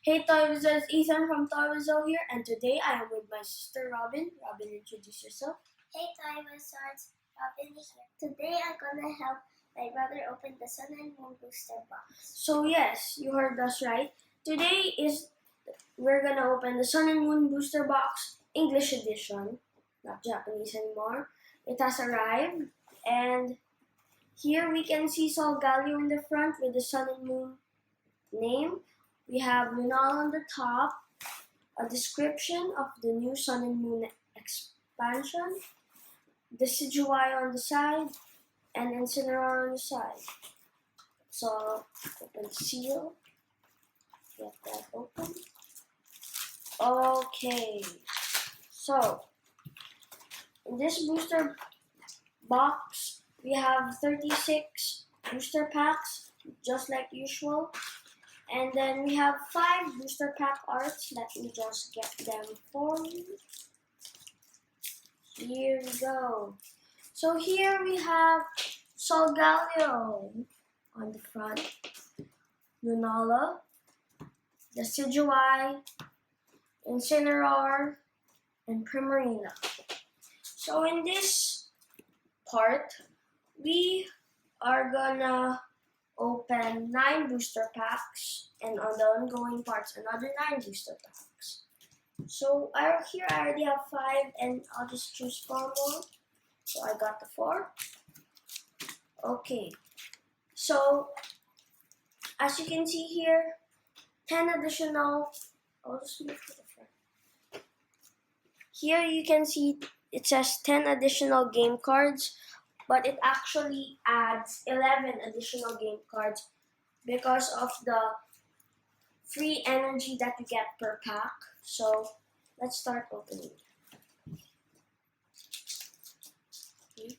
Hey ToyWizo, it's Ethan from ToyWizo here, and today I am with my sister Robin. Robin, introduce yourself. Hey ToyWizo, it's Robin here. Today I'm gonna help my brother open the Sun and Moon booster box. So yes, you heard us right. Today we're gonna open the Sun and Moon booster box English edition, not Japanese anymore. It has arrived, and here we can see Sol Galio in the front with the Sun and Moon name. We have Lunal on the top, a description of the new Sun and Moon expansion, the Decidueye on the side, and Incineroar on the side. So, open the seal. Get that open. Okay. So, in this booster box, we have 36 booster packs, just like usual. And then we have 5 booster pack arts. Let me just get them for you. Here we go. So here we have Solgaleo on the front, Lunala, the Decidueye, Incineroar, and Primarina. So in this part, we are gonna open 9 booster packs, and on the ongoing parts, another 9 booster packs. So here I already have 5, and I'll just choose 4 more. So I got the 4. Okay, so as you can see here, 10 additional. I'll just move to the front. Here you can see it says 10 additional game cards, but it actually adds 11 additional game cards because of the free energy that you get per pack. So let's start opening. Okay.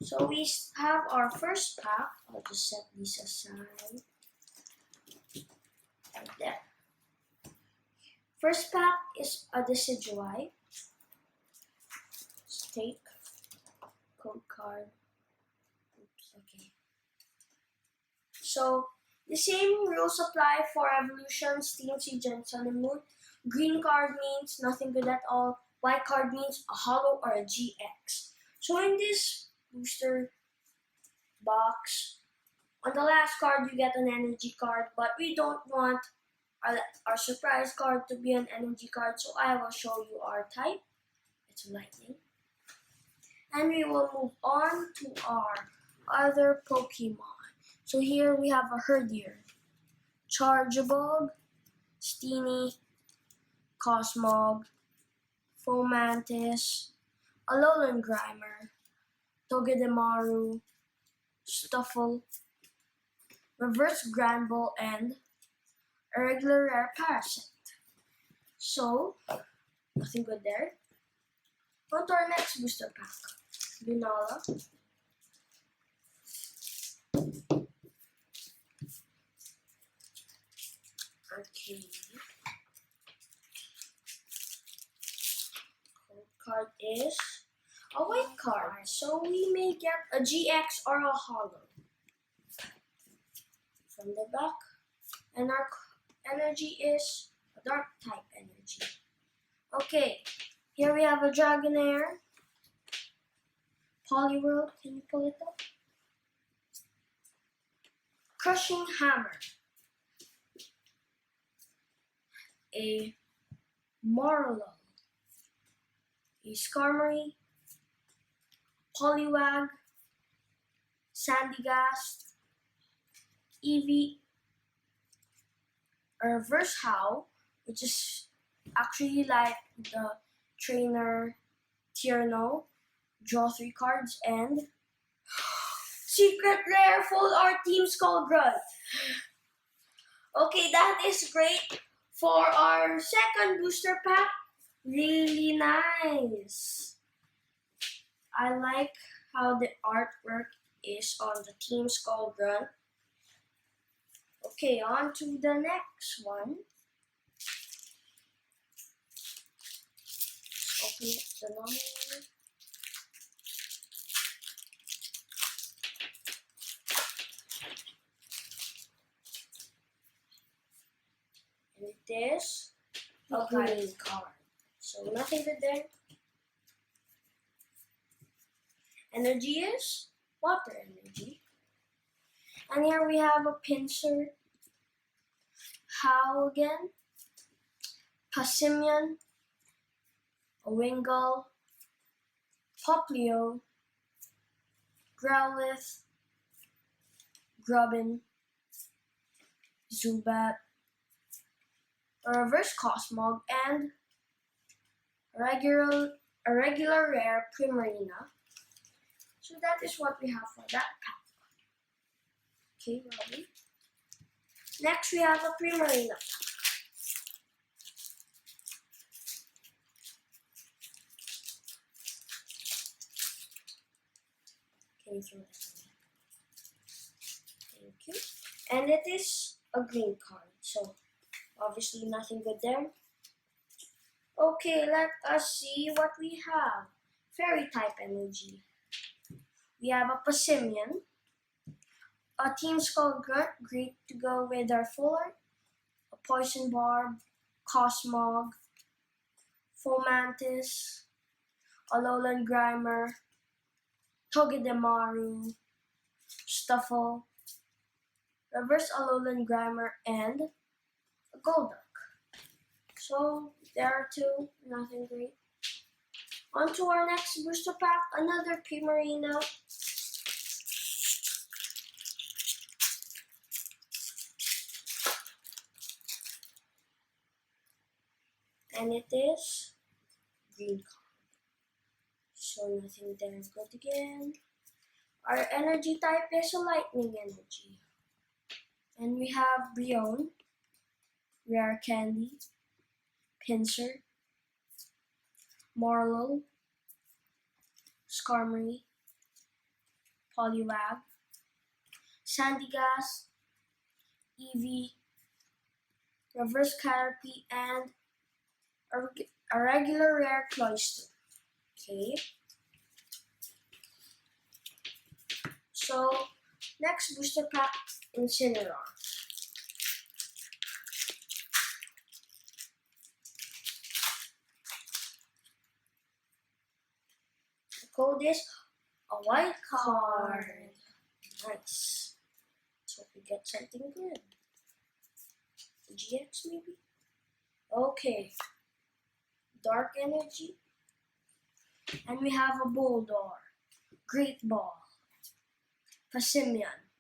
So we have our first pack. I'll just set these aside. Right there. First pack is a Decidueye. Take code card. Oops, okay. So the same rules apply for evolutions, Steam Siege, and Sun and Moon. Green card means nothing good at all. White card means a holo or a GX. So in this booster box, on the last card you get an energy card, but we don't want our surprise card to be an energy card, so I will show you our type. It's lightning. And we will move on to our other Pokemon. So here we have a Herdier, Charjabug, Steenie, Cosmog, Fomantis, Alolan Grimer, Togedemaru, Stuffle, Reverse Granbull, and a regular rare Parasect. So, nothing good there. On to our next booster pack. Lunala. Okay. Code card is a white card, so we may get a GX or a holo. From the back, and our energy is a dark type energy. Okay, here we have a Dragonair, Poliwhirl, can you pull it up? Crushing Hammer, a Morlo, a Skarmory, Poliwag, Sandygast, Eevee, a Reverse Howl, which is actually like the trainer Tierno. Draw 3 cards, and secret rare full art Team Skull Grunt. Okay, that is great for our second booster pack. Really nice. I like how the artwork is on the Team Skull Grunt. Okay, on to the next one. Open up the number. is a green card. So nothing good there. Energy is water energy. And here we have a pincer, Haugen, Passimian, a Wingull, Poplio, Growlithe, Grubbin, Zubat, a reverse Cosmog, and a regular rare Primarina. So that is what we have for that pack. Okay, Robin. Next we have a Primarina pack. Can you throw that in? Thank you. And it is a green card, so obviously nothing good there. Okay, let us see what we have. Fairy type energy. We have a Passimian, a Team Skull Grunt, great to go with our full art, a Poison Barb, Cosmog, Fomantis, a Alolan Grimer, Togedemaru, Stuffle, reverse Alolan Grimer, and a Golduck. So there are two, nothing great. On to our next booster pack, another Primarina. And it is green card. So nothing there good again. Our energy type is a lightning energy. And we have Brion, Rare Candy, Pinsir, Marlowe, Skarmory, Poliwag, Sandygast, Eevee, Reverse Caterpie, and a regular rare Cloyster. Okay. So, next booster pack, Incineroar. The code is a white card. Nice. Let's hope we get something good. GX maybe? Okay. Dark energy. And we have a Boldor, Great Ball, Passimian,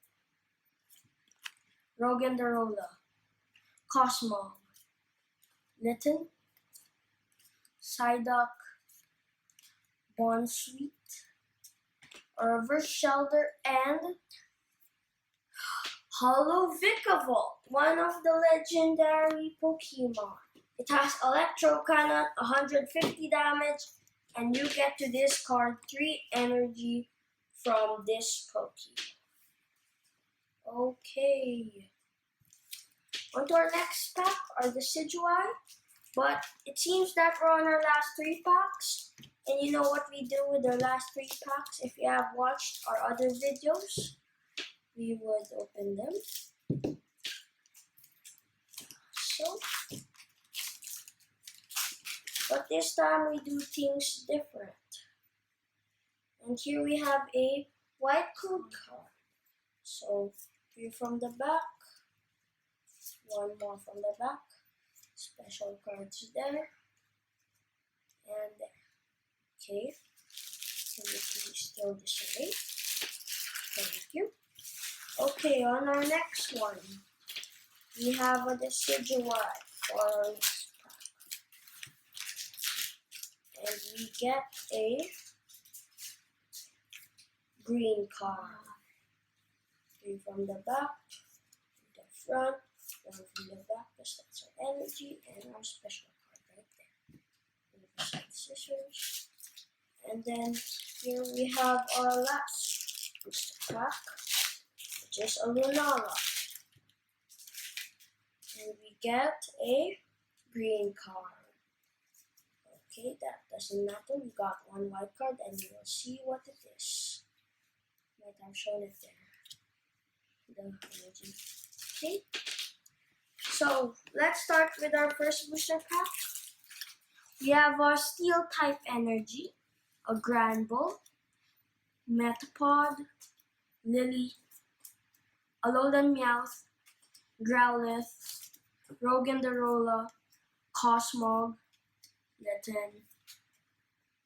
Rogendarola, Cosmog, Litten, Psyduck, Bonsweet, a reverse Shelter, and Hollow Vikavolt, one of the legendary Pokemon. It has Electro Cannon, 150 damage, and you get to discard 3 energy from this Pokemon. Okay. On to our next pack are the Decidueye. But it seems that we're on our last 3 packs. And you know what we do with our last 3 packs? If you have watched our other videos, we would open them. So, but this time we do things different. And here we have a white code card. So 3 from the back, 1 more from the back, special cards there, and there. Okay, can you please throw this away? Thank you. Okay, on our next one, we have a Decidueye for this pack. And we get a green card. 3 from the back, the front, 1 from the back, because that's our energy, and our special card right there. Beside scissors. And then here we have our last booster pack, which is a Lunala. And we get a green card. Okay, that doesn't matter. We got 1 white card, and you will see what it is. Might have shown it there. The energy. Okay. So let's start with our first booster pack. We have our Steel type Energy, a Granbull, Metapod, Lily, Alolan Meowth, Growlithe, Rogendarola, Cosmog, Litten,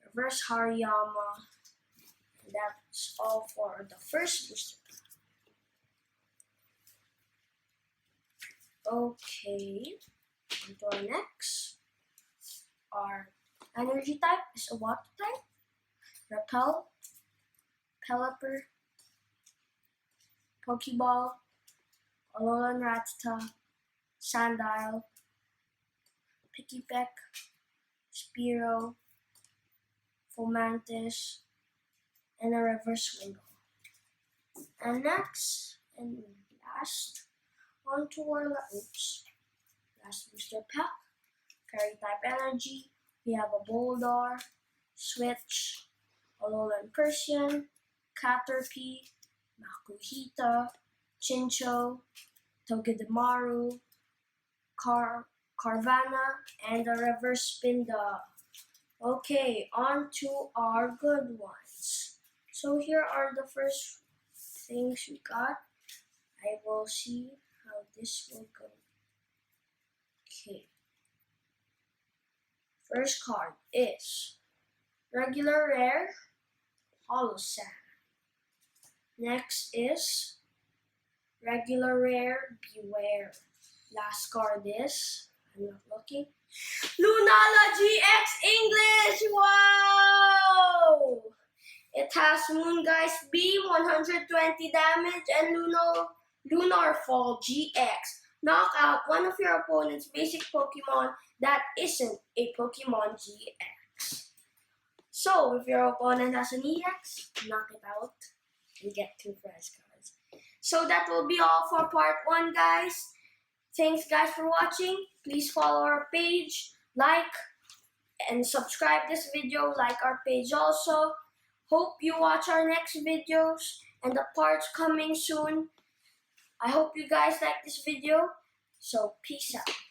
Reverse Hariyama, and that's all for the first booster pack. Okay, on to our next. Our energy type is a water type. Repel, Pelipper, Pokeball, Alolan Rattata, Sandile, Pikipek, Spearow, Fomantis, and a Reverse Wingull. And next and last, on to our last booster pack. Fairy type Energy. We have a Boldar, Switch, Alolan Persian, Caterpie, Makuhita, Chinchou, Togedemaru, Carvanha, and a Reverse Spinda. Okay, on to our good ones. So here are the first things we got. I will see how this will go. Okay. First card is regular rare Holosand. Next is regular rare Beware. Last card is, I'm not looking, Lunala GX English! Wow! It has Moongeist Beam, 120 damage, and Lunar Fall GX. Knock out one of your opponent's basic Pokemon that isn't a Pokemon GX. So, if your opponent has an EX, knock it out and get 2 prize cards. So that will be all for part 1, guys. Thanks, guys, for watching. Please follow our page, like, and subscribe this video. Like our page also. Hope you watch our next videos and the parts coming soon. I hope you guys like this video. So, peace out.